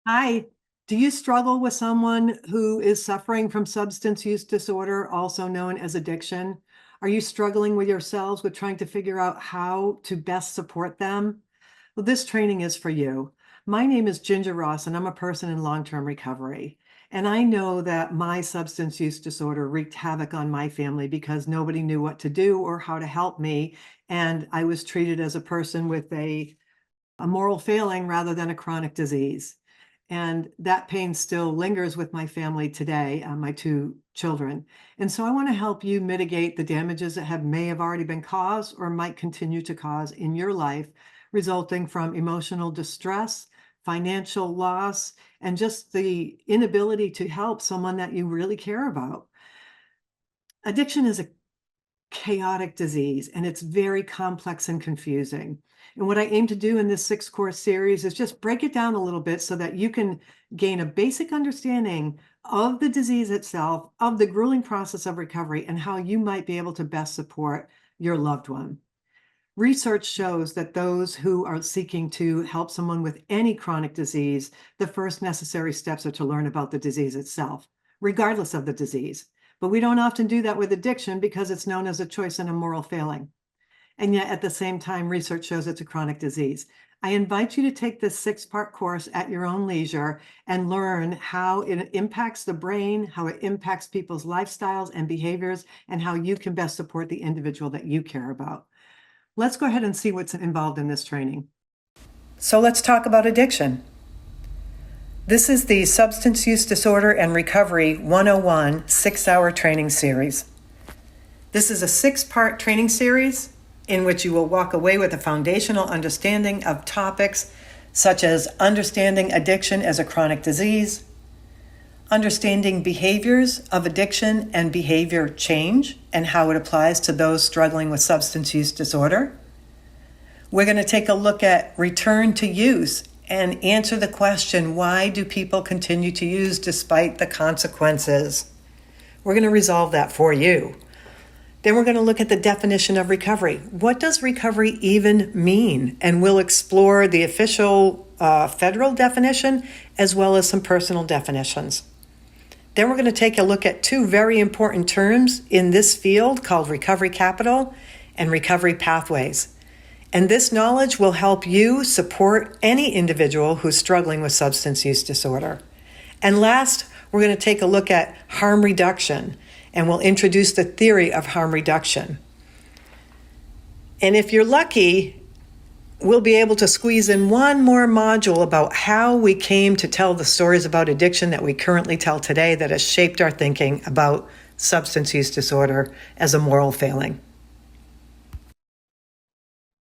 Hi, do you struggle with someone who is suffering from substance use disorder, also known as addiction? Are you struggling with yourselves with trying to figure out how to best support them? Well, this training is for you. My name is Ginger Ross, and I'm a person in long-term recovery. And I know that my substance use disorder wreaked havoc on my family because nobody knew what to do or how to help me. And I was treated as a person with a moral failing rather than a chronic disease. And that pain still lingers with my family today, my two children. And so I want to help you mitigate the damages that may have already been caused or might continue to cause in your life, resulting from emotional distress, financial loss, and just the inability to help someone that you really care about. Addiction is a chaotic disease, and it's very complex and confusing. And what I aim to do in this 6-course series is just break it down a little bit so that you can gain a basic understanding of the disease itself, of the grueling process of recovery, and how you might be able to best support your loved one. Research shows that those who are seeking to help someone with any chronic disease, the first necessary steps are to learn about the disease itself, regardless of the disease. But we don't often do that with addiction because it's known as a choice and a moral failing. And yet at the same time, research shows it's a chronic disease. I invite you to take this 6-part course at your own leisure and learn how it impacts the brain, how it impacts people's lifestyles and behaviors, and how you can best support the individual that you care about. Let's go ahead and see what's involved in this training. So let's talk about addiction. This is the Substance Use Disorder and Recovery 101 6-hour training series. This is a 6-part training series in which you will walk away with a foundational understanding of topics such as understanding addiction as a chronic disease, understanding behaviors of addiction and behavior change and how it applies to those struggling with substance use disorder. We're going to take a look at return to use and answer the question, why do people continue to use despite the consequences? We're going to resolve that for you. Then we're going to look at the definition of recovery. What does recovery even mean? And we'll explore the official federal definition as well as some personal definitions. Then we're going to take a look at 2 very important terms in this field called recovery capital and recovery pathways. And this knowledge will help you support any individual who's struggling with substance use disorder. And last, we're going to take a look at harm reduction, and we'll introduce the theory of harm reduction. And if you're lucky, we'll be able to squeeze in one more module about how we came to tell the stories about addiction that we currently tell today that has shaped our thinking about substance use disorder as a moral failing.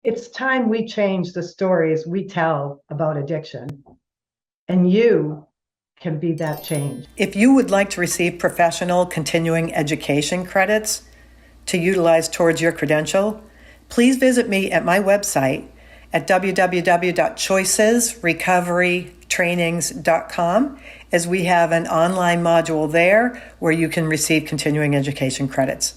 It's time we change the stories we tell about addiction, and you can be that change. If you would like to receive professional continuing education credits to utilize towards your credential, please visit me at my website at www.choicesrecoverytrainings.com, as we have an online module there where you can receive continuing education credits.